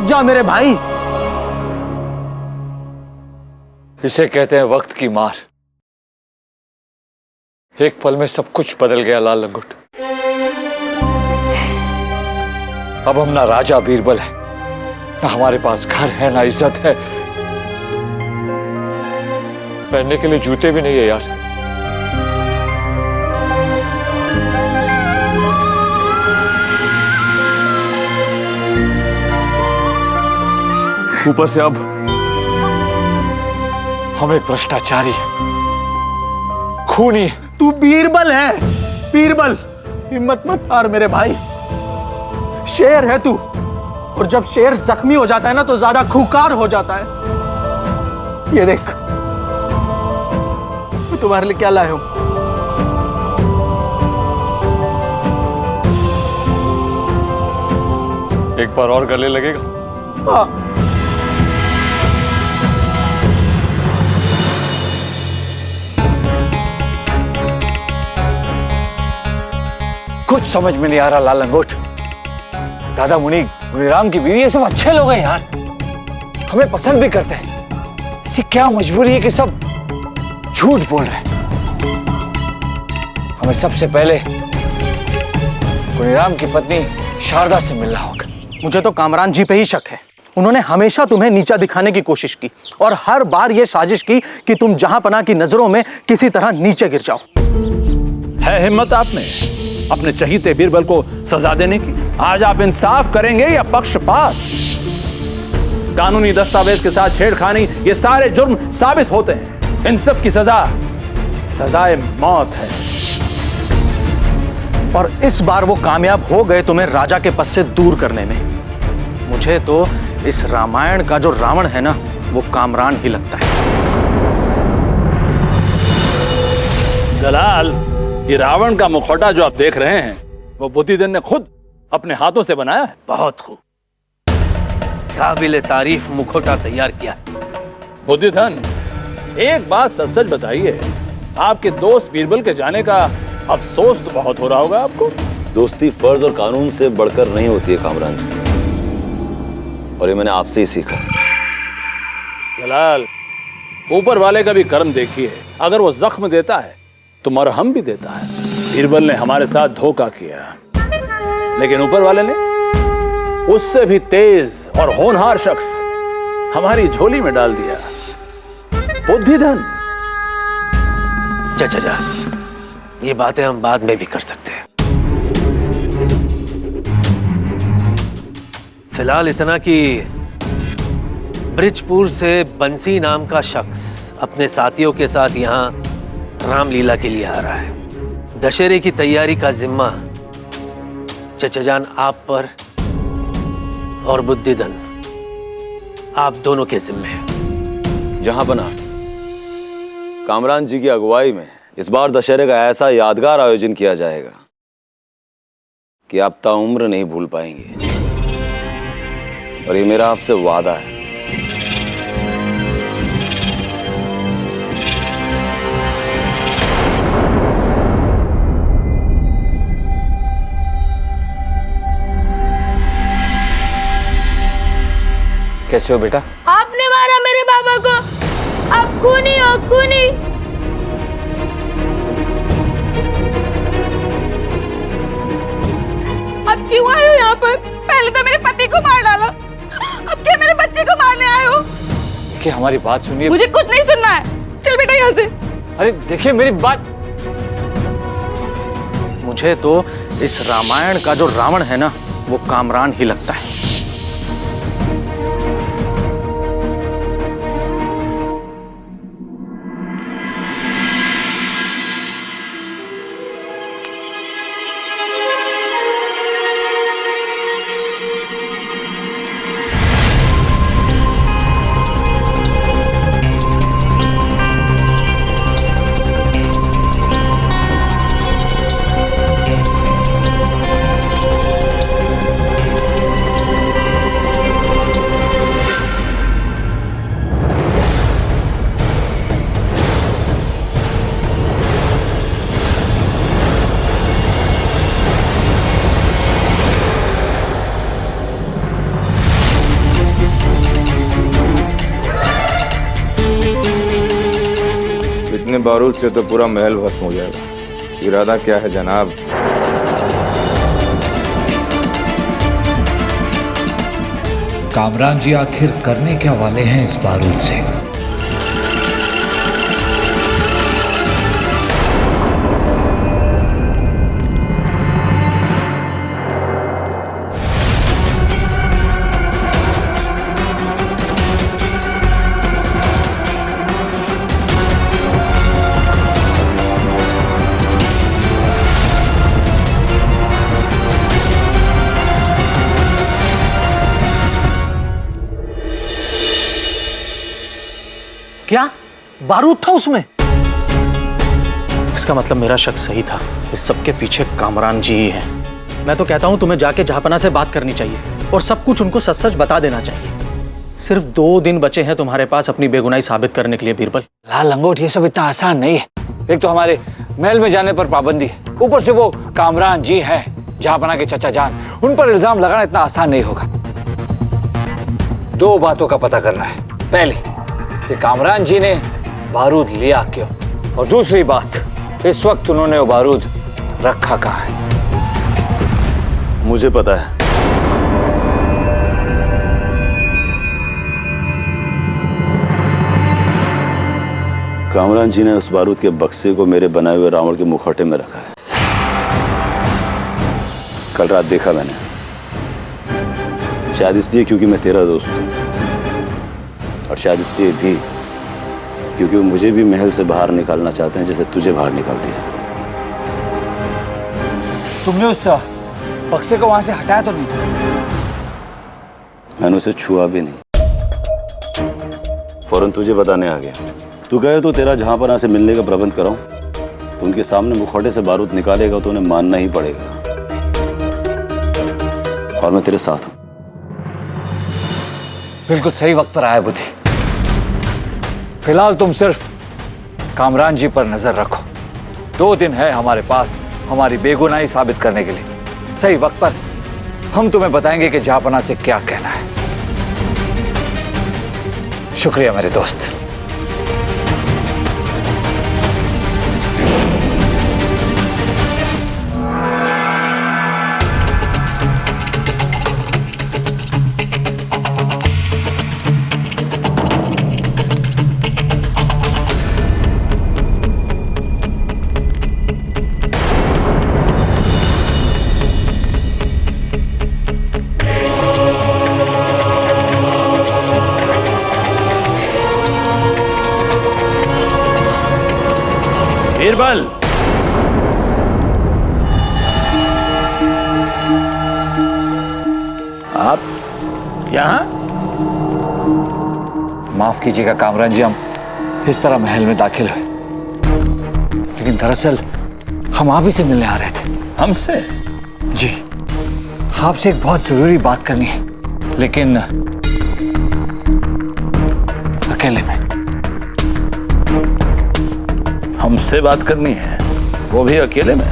जा मेरे भाई। इसे कहते हैं वक्त की मार। एक पल में सब कुछ बदल गया लाल लंगोट। अब हम ना राजा बीरबल है, ना हमारे पास घर है, ना इज्जत है, पहनने के लिए जूते भी नहीं है यार। ऊपर से अब हम एक भ्रष्टाचारी है, खूनी। तू बीरबल है, बीरबल। हिम्मत मत हार मेरे भाई, शेर है तू। और जब शेर जख्मी हो जाता है ना तो ज्यादा खूंखार हो जाता है। ये देख, मैं तुम्हारे लिए क्या लाया हूं। एक बार और गले लगेगा। हाँ। कुछ समझ में नहीं आ रहा लाल लंगोट। दादा मुनीराम की बीवी, ये सब अच्छे लोग हैं यार, हमें पसंद भी करते हैं। ऐसी क्या मजबूरी है कि सब झूठ बोल रहे हैं। हमें सबसे पहले मुनीराम की पत्नी शारदा से मिलना होगा। मुझे तो कामरान जी पे ही शक है। उन्होंने हमेशा तुम्हें नीचा दिखाने की कोशिश की और हर बार यह साजिश की कि तुम जहां पनाह की नजरों में किसी तरह नीचे गिर जाओ। है हिम्मत आप में अपने चहीते बीरबल को सजा देने की? आज आप इंसाफ करेंगे या पक्षपात? कानूनी दस्तावेज के साथ छेड़खानी, ये सारे जुर्म साबित होते हैं। इन सब की सजाए मौत है। और इस बार वो कामयाब हो गए तुम्हें राजा के पद से दूर करने में। मुझे तो इस रामायण का जो रावण है ना, वो कामरान ही लगता है। जलाल, ये रावण का मुखौटा जो आप देख रहे हैं, वो बुद्धिधन ने खुद अपने हाथों से बनाया है। बहुत खूब, काबिले तारीफ मुखौटा तैयार किया। बुद्धिधन, एक बात सच सच बताइए, आपके दोस्त बीरबल के जाने का अफसोस तो बहुत हो रहा होगा आपको। दोस्ती फर्ज और कानून से बढ़कर नहीं होती है कामरान जी, और ये मैंने आपसे ही सीखा। जलाल, ऊपर वाले का भी कर्म देखिए। अगर वो जख्म देता है तो मरहम भी देता है। बीरबल ने हमारे साथ धोखा किया, लेकिन ऊपर वाले ने उससे भी तेज और होनहार शख्स हमारी झोली में डाल दिया, बुद्धिधन। जा, ये बातें हम बाद में भी कर सकते हैं। फिलहाल इतना कि ब्रिजपुर से बंसी नाम का शख्स अपने साथियों के साथ यहाँ रामलीला के लिए आ रहा है। दशहरे की तैयारी का जिम्मा चचाजान आप पर और बुद्धिधन आप दोनों के जिम्मे है। जहां बना कामरान जी की अगुवाई में इस बार दशहरे का ऐसा यादगार आयोजन किया जाएगा कि आप ताउम्र नहीं भूल पाएंगे, और ये मेरा आपसे वादा है। कैसे हो बेटा? आपने मारा मेरे पापा को, आप खूनी हो, खूनी। अब क्यों आए हो यहाँ पर? पहले तो मेरे पति को मार डाला, अब क्या मेरे बच्चे को मारने आए हो? कि हमारी बात सुनिए। मुझे कुछ नहीं सुनना है, चल बेटा यहाँ से। अरे देखिए मेरी बात। मुझे तो इस रामायण का जो रावण है ना, वो कामरान ही लगता है। बारूद से तो पूरा महल भस्म हो जाएगा। इरादा क्या है जनाब? कामरान जी आखिर करने क्या वाले हैं इस बारूद से? क्या बारूद था उसमें? इसका मतलब मेरा शक सही था। इस सब के पीछे कामरान जी ही हैं। मैं तो कहता हूं तुम्हें जाके जहापना से बात करनी चाहिए और सब कुछ उनको सच सच बता देना चाहिए। सिर्फ 2 दिन बचे हैं तुम्हारे पास अपनी बेगुनाही साबित करने के लिए बीरबल। लाल लंगोट, ये सब इतना आसान नहीं है। एक तो हमारे महल में जाने पर पाबंदी है, ऊपर से वो कामरान जी हैं जहापना के चचा जान, उन पर इल्जाम लगाना इतना आसान नहीं होगा। 2 बातों का पता करना है। पहली कि कामरान जी ने बारूद लिया क्यों, और दूसरी बात, इस वक्त उन्होंने वो बारूद रखा कहाँ है। मुझे पता है। कामरान जी ने उस बारूद के बक्से को मेरे बनाए हुए रावण के मुखौटे में रखा है। कल रात देखा मैंने। शायद इसलिए क्योंकि मैं तेरा दोस्त हूं, और शायद इसलिए भी क्योंकि वो मुझे भी महल से बाहर निकालना चाहते हैं जैसे तुझे बाहर निकालते हैं। तुमने उस बक्से को वहां से हटाया तो नहीं? मैंने उसे छुआ भी नहीं, फौरन तुझे बताने आ गया। तू कहे तो तेरा जहांपना से मिलने का प्रबंध कराऊं, तो उनके सामने मुखौटे से बारूद निकालेगा तो उन्हें मानना ही पड़ेगा, और मैं तेरे साथ हूं। बिल्कुल सही वक्त पर आया बुद्धि। फिलहाल तुम सिर्फ कामरान जी पर नजर रखो। 2 दिन है हमारे पास हमारी बेगुनाही साबित करने के लिए। सही वक्त पर हम तुम्हें बताएंगे कि जहापना से क्या कहना है। शुक्रिया मेरे दोस्त। बीरबल, आप यहां? माफ कीजिएगा कामरान जी, हम इस तरह महल में दाखिल हुए, लेकिन दरअसल हम आप ही से मिलने आ रहे थे। हमसे? जी, आपसे एक बहुत जरूरी बात करनी है, लेकिन अकेले में। हमसे बात करनी है, वो भी अकेले में?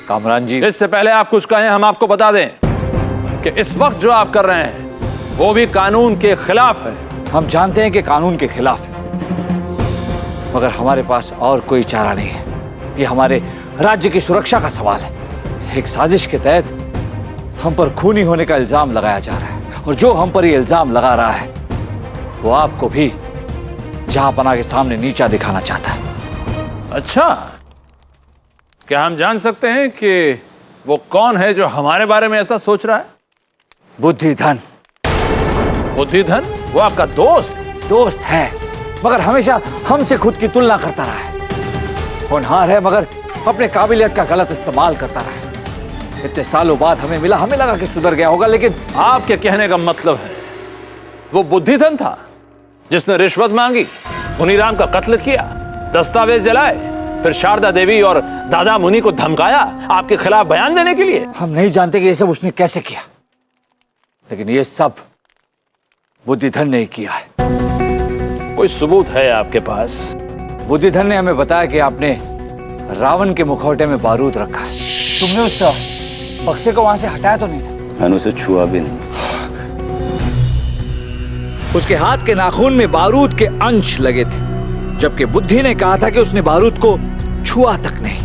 कामरान जी, इससे पहले आप कुछ कहें, हम आपको बता दें कि इस वक्त जो आप कर रहे हैं वो भी कानून के खिलाफ है। हम जानते हैं कि कानून के खिलाफ है, मगर हमारे पास और कोई चारा नहीं है। ये हमारे राज्य की सुरक्षा का सवाल है। एक साजिश के तहत हम पर खूनी होने का इल्जाम लगाया जा रहा है, और जो हम पर ये इल्जाम लगा रहा है वो आपको भी जहांपना के सामने नीचा दिखाना चाहता है। अच्छा, क्या हम जान सकते हैं कि वो कौन है जो हमारे बारे में ऐसा सोच रहा है? बुद्धिधन। बुद्धिधन? वो आपका दोस्त? दोस्त है, मगर हमेशा हमसे खुद की तुलना करता रहा है। होनहार है, मगर अपने काबिलियत का गलत इस्तेमाल करता रहा है। इतने सालों बाद हमें मिला, हमें लगा कि सुधर गया होगा, लेकिन आपके कहने का मतलब है वो बुद्धिधन था जिसने रिश्वत मांगी, मुनीराम का कत्ल किया, दस्तावेज जलाए, फिर शारदा देवी और दादा मुनि को धमकाया आपके खिलाफ बयान देने के लिए। हम नहीं जानते कि ये सब उसने कैसे किया, लेकिन ये सब बुद्धिधन ने किया है। कोई सबूत है आपके पास? बुद्धिधन ने हमें बताया कि आपने रावण के मुखौटे में बारूद रखा है। तुमने उस बक्से को वहां से हटाया तो नहीं? मैंने उसे छुआ भी नहीं। उसके हाथ के नाखून में बारूद के अंश लगे थे, जबकि बुद्धि ने कहा था कि उसने बारूद को छुआ तक नहीं।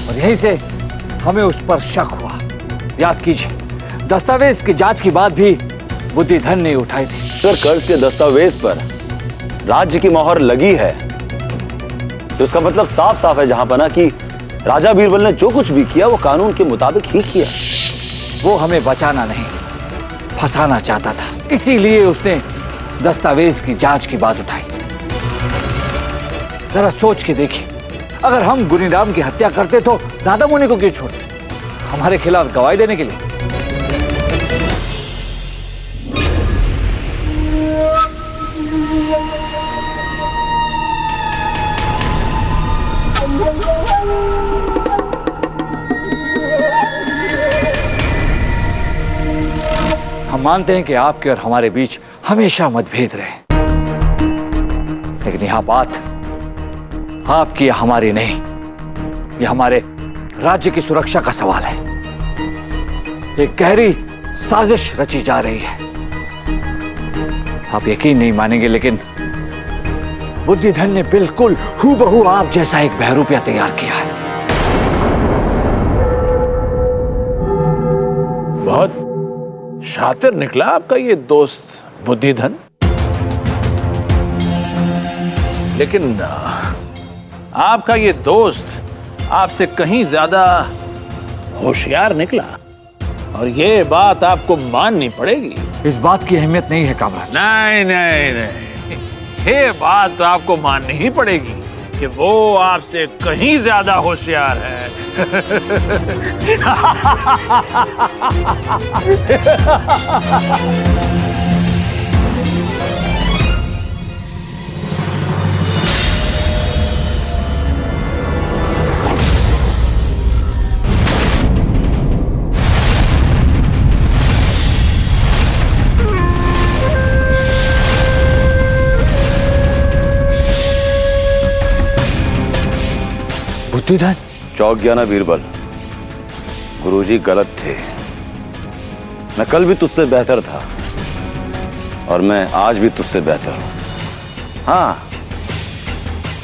और यहीं से हमें उस पर शक हुआ। याद कीजिए, दस्तावेज की जांच की बात भी बुद्धिधन ने उठाई थी। सर, कर्ज के दस्तावेज पर राज्य की मोहर लगी है, तो इसका मतलब साफ साफ है जहां पना कि राजा बीरबल ने जो कुछ भी किया वो कानून के मुताबिक ही किया। वो हमें बचाना नहीं, फंसाना चाहता था, इसीलिए उसने दस्तावेज की जांच की बात उठाई। जरा सोच के देखिए, अगर हम गुनीराम की हत्या करते तो दादा मुनि को क्यों छोड़ते? हमारे खिलाफ गवाही देने के लिए। हम मानते हैं कि आपके और हमारे बीच हमेशा मतभेद रहे, लेकिन यहां बात आपकी या हमारी नहीं, यह हमारे राज्य की सुरक्षा का सवाल है। एक गहरी साजिश रची जा रही है। आप यकीन नहीं मानेंगे, लेकिन बुद्धिधन ने बिल्कुल हूबहू आप जैसा एक बहरूपिया तैयार किया है। बहुत शातिर निकला आपका ये दोस्त बुद्धिधन, लेकिन आपका ये दोस्त आपसे कहीं ज्यादा होशियार निकला, और ये बात आपको माननी पड़ेगी। इस बात की अहमियत नहीं है कामराज। नहीं नहीं नहीं, ये बात आपको माननी ही पड़ेगी कि वो आपसे कहीं ज्यादा होशियार है। बुद्धिधन, चौंक गया ना बीरबल? गुरुजी गलत थे। मैं कल भी तुझसे बेहतर था, और मैं आज भी तुझसे बेहतर हूं। हाँ,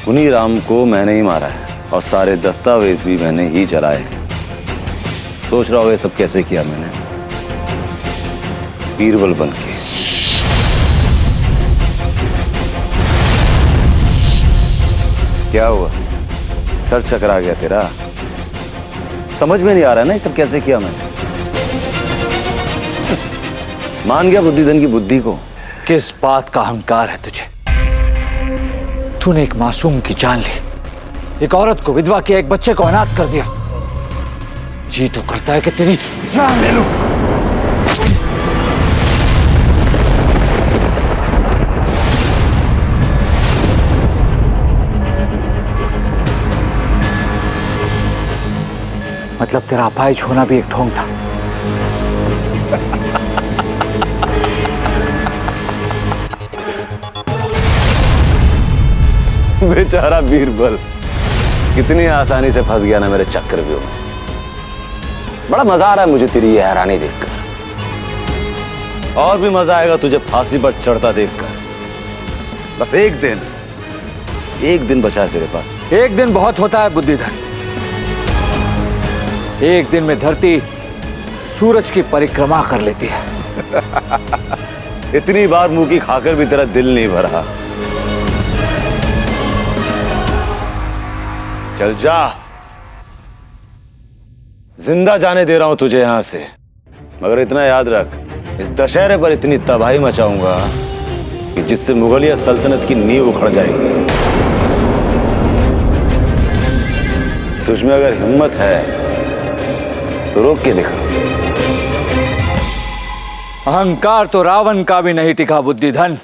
गुनीराम को मैंने ही मारा है, और सारे दस्तावेज भी मैंने ही जलाए हैं। सोच रहा हो ये सब कैसे किया मैंने? बीरबल बन के। क्या हुआ? सर चकरा गया तेरा? समझ में नहीं आ रहा ना ये सब कैसे किया मैंने? मान गया बुद्धिधन की बुद्धि को? किस बात का अहंकार है तुझे? तूने एक मासूम की जान ली, एक औरत को विधवा किया, एक बच्चे को अनाथ कर दिया। जी तो करता है कि तेरी जान ले लूं। मतलब तेरा अपाहिज होना भी एक ढोंग था। बेचारा बीरबल कितनी आसानी से फंस गया ना मेरे चक्रव्यूह में। बड़ा मजा आ रहा है मुझे तेरी ये हैरानी देखकर, और भी मजा आएगा तुझे फांसी पर चढ़ता देखकर। बस एक दिन बचा है तेरे पास। एक दिन बहुत होता है बुद्धिधन। एक दिन में धरती सूरज की परिक्रमा कर लेती है। इतनी बार मुंह की खाकर भी तेरा दिल नहीं भरा। चल जा, जिंदा जाने दे रहा हूं तुझे यहां से, मगर इतना याद रख, इस दशहरे पर इतनी तबाही मचाऊंगा कि जिससे मुगलिया सल्तनत की नींव उखड़ जाएगी। तुझमें अगर हिम्मत है तो रोक के दिखा। अहंकार तो रावण का भी नहीं टिका बुद्धिधन।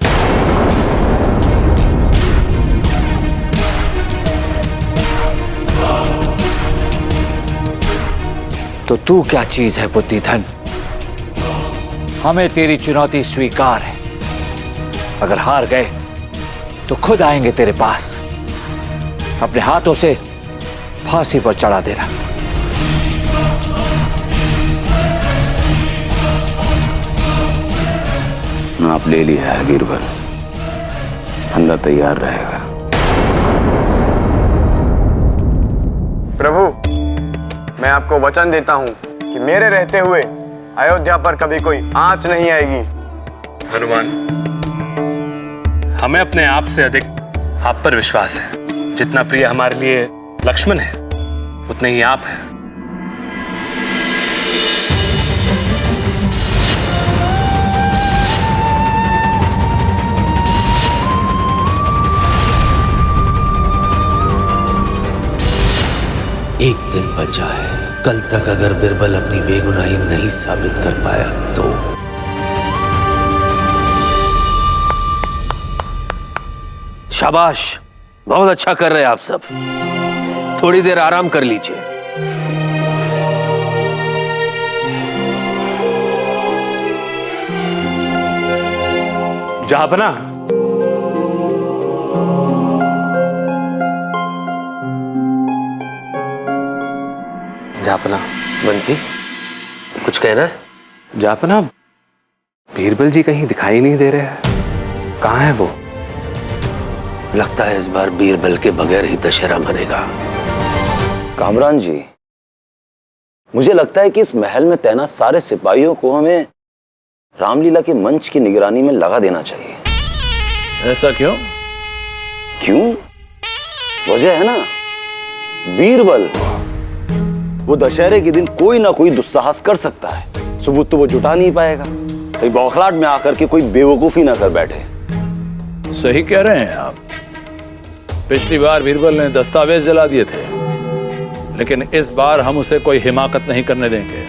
तो तू क्या चीज है बुद्धिधन? हमें तेरी चुनौती स्वीकार है। अगर हार गए तो खुद आएंगे तेरे पास, अपने हाथों से फांसी पर चढ़ा देना। नाप ले लिया है बीरबल, फंदा तैयार रहेगा। प्रभु, मैं आपको वचन देता हूँ कि मेरे रहते हुए अयोध्या पर कभी कोई आंच नहीं आएगी। हनुमान, हमें अपने आप से अधिक आप पर विश्वास है। जितना प्रिय हमारे लिए लक्ष्मण है, उतने ही आप हैं। एक दिन बचा है। कल तक अगर बीरबल अपनी बेगुनाही नहीं साबित कर पाया तो शाबाश, बहुत अच्छा कर रहे हैं आप सब। थोड़ी देर आराम कर लीजिए। जहापना, जापना। बंसी, कुछ कहना है? जापना, बीरबल जी कहीं दिखाई नहीं दे रहे हैं। कहाँ है वो? लगता है इस बार बीरबल के बगैर ही दशहरा मनेगा। कामरान जी, मुझे लगता है कि इस महल में तैनात सारे सिपाहियों को हमें रामलीला के मंच की निगरानी में लगा देना चाहिए। ऐसा क्यों? क्यों? वजह है ना, बीरबल वो दशहरे के दिन कोई ना कोई दुस्साहस कर सकता है। सबूत तो वो जुटा नहीं पाएगा, कहीं बौखलाहट में आकर के कोई बेवकूफी ना कर बैठे। सही कह रहे हैं आप। पिछली बार बीरबल ने दस्तावेज जला दिए थे, लेकिन इस बार हम उसे कोई हिमाकत नहीं करने देंगे।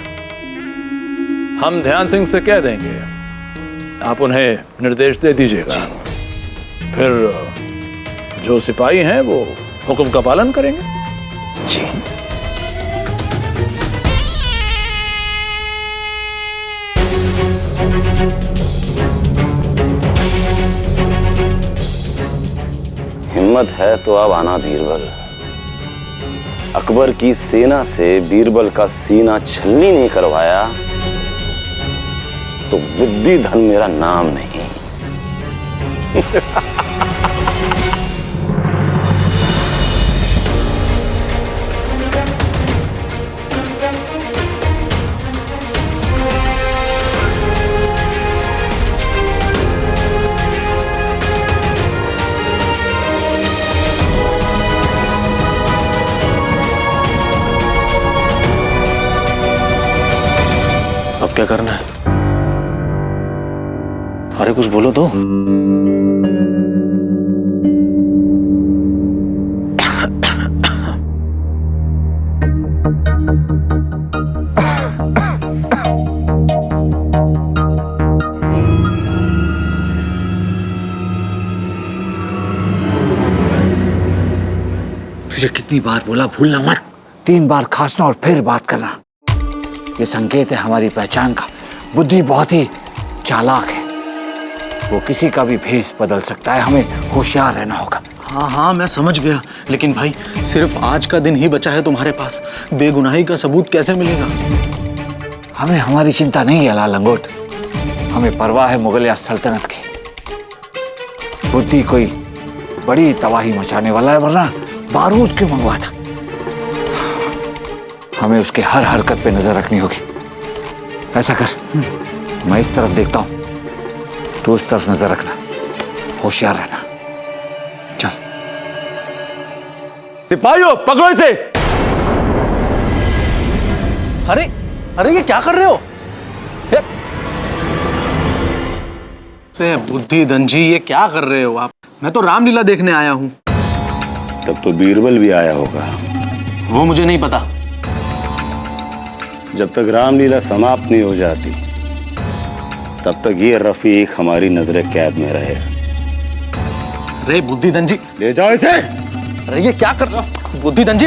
हम ध्यान सिंह से कह देंगे, आप उन्हें निर्देश दे दीजिएगा। फिर जो सिपाही हैं वो हुक्म का पालन करेंगे। जी। हिम्मत है तो अब आना बीरबल। अकबर की सेना से बीरबल का सीना छलनी नहीं करवाया तो बुद्धि धन मेरा नाम नहीं। अब क्या करना है? अरे कुछ बोलो तो। तुझे कितनी बार बोला भूलना मत। 3 बार खांसना और फिर बात करना, ये संकेत है हमारी पहचान का। बुद्धि बहुत ही चालाक है, वो किसी का भी भेष बदल सकता है। हमें होशियार रहना होगा। हाँ, मैं समझ गया, लेकिन भाई सिर्फ आज का दिन ही बचा है तुम्हारे पास। बेगुनाही का सबूत कैसे मिलेगा? हमें हमारी चिंता नहीं है लाल लंगोट, हमें परवाह है मुगलिया सल्तनत की। बुद्धि कोई बड़ी तबाही मचाने वाला है, वरना बारूद क्यों मंगवाता? हमें उसके हर हरकत पे नजर रखनी होगी। ऐसा कर, मैं इस तरफ देखता हूं, तू उस तरफ नजर रखना, होशियार रहना। चल सिपाहियों, पकड़ो इसे। अरे ये क्या कर रहे हो? बुद्धि धन जी, ये क्या कर रहे हो आप? मैं तो रामलीला देखने आया हूं। तब तो बीरबल भी आया होगा। वो मुझे नहीं पता। जब तक रामलीला समाप्त नहीं हो जाती तब तक ये रफीक हमारी नजर कैद में रहे। अरे बुद्धिधन जी, ले जाओ इसे। अरे ये क्या कर रहे हो बुद्धिधन जी?